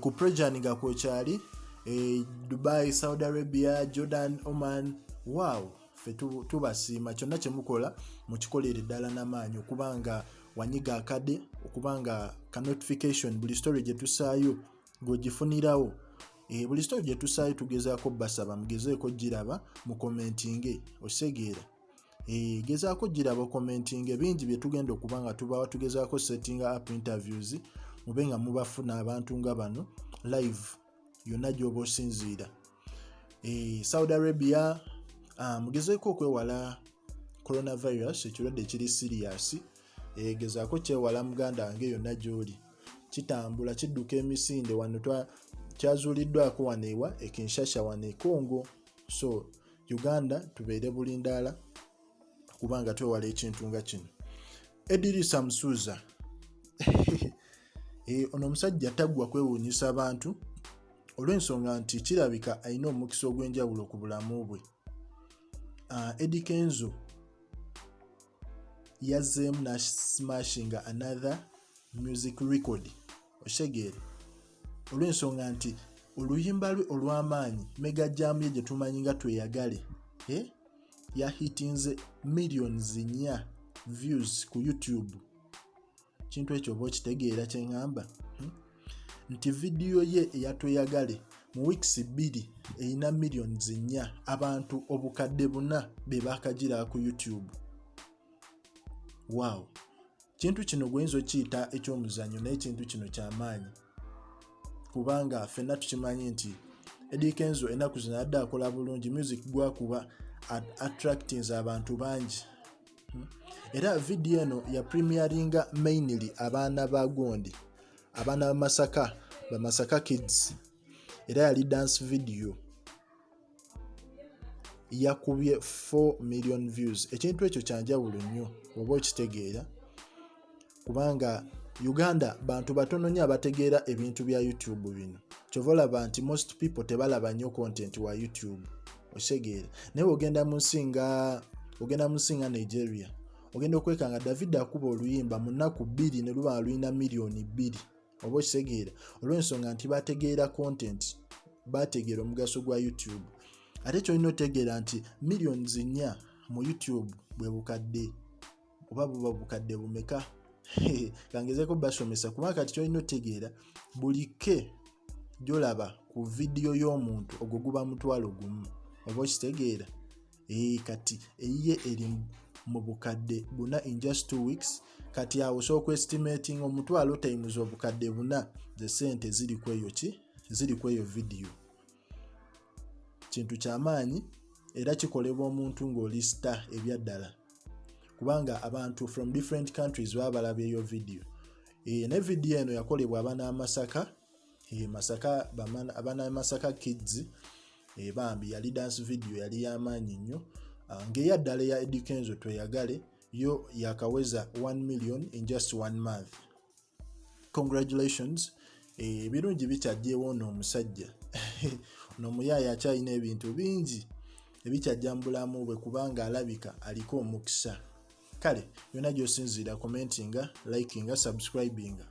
ku project kwokyali Dubai, Saudi Arabia, Jordan, Oman. Wow, fe tubasiima kyonna kye mukola mukikolere ddala n'amaanyi okubanga wanyiga akadde, okubanga ka notification buli story gye tusaayo ng'ogifunirawo. Buli story gye tusaayo tugezaako basaba mugezeeko giraba mu commenting osegeera. Gezaako giraba commenting bingi bye tugenda okubanga tubawa, tugezaako setting up interviews mube nga mubafuna abantu nga bano live yonna gy'oba osinziira. Saudi Arabia mugezeeko okwewala coronavirus, ekirwadde kiri serious. Gezaako kyewala muganda wange yonna gy'oli. Kitambula kidduka emisinde wano kyazuuliddwako waneewa e Kinshasa wane Congo. So Uganda tubeere bulindaala kubanga twewala ekintu nga kino. Eddy Kenzo ono omusajja taggwa kwewuunyisa abantu olw'ensonga nti kirabika alina omukisa ogw'enjawulo ku bulamu bwe. Eddy Kenzo yazzeemu na smashing another music record osegeere olw'ensonga nti oluyimba lwe olw'amaanyi mega jam ye gye tumanyi nga tweyagale yahitinze millions 4 views ku YouTube. Kintu ekyo oba okitegeera kye ngamba nti video ye eyatweyagale mu weeks 2 erina millions 4 abantu obukadde 4 be bakagira ku YouTube. Wow, kintu kino gwenzo kiyita ekyomuzanyo naye kintu kino kyamaanyi kubanga ffenna tukimanyi nti Eddy Kenzo ennaku zino adde akola bulungi, music gwakuba attractings abantu bangi. Era video eno ya premieringa mainly abaana ba Gondi, abaana ba Masaka kids. Era yali dance video yakubye 4 million views. Ekintu ekyo kyanjawulo nnyo oba okitegeera kubanga Uganda bantu batono nnyo abategeera ebintu bya YouTube bino. Kyova olaba nti most people tebalaba nnyo content wa YouTube osegeera. Naye ogenda mu nsi nga Nigeria ogenda okwekanga David akuba oluyimba mu nnaku 2 ne luba luyina million 2 oba okisegeera olw'ensonga nti bategeera content, bategeera omugaso gwa YouTube. Ate kyolina otegeera nti millions 4 mu YouTube bwe bukadde oba buba bukadde bumeka kangezeeko basomesa kubanga kati kyolina otegeera buli ke gyolaba ku video y'omuntu ogwo guba mutwalo gumu oba okitegeera. Kati eyiye eri mu bukadde 4 in just 2 weeks. Kati awo osooka estimating omutwalo times obukadde 4 ze sente ziri kweyo video. Kintu kyamaanyi era kikolebwa omuntu ng'oli star ebyaddala kubanga abantu from different countries babalabye eyo video. Ne video eno yakolebwa abaana Masaka, abaana Masaka kids. Bambi yali dance video yali y'amaanyi nnyo ng'eyaddala ya Eddy Kenzo tweyagale yo yakaweza 1 million in just 1 month. Congratulations. Ebirungi bikyajjeewo ono omusajja ono muyaaya akyalina ebintu bingi ebikyajja mu bulamu bwe kubanga alabika aliko omukisa. Kale yonna gy'osinziira commentinga, likinga, subscribinga.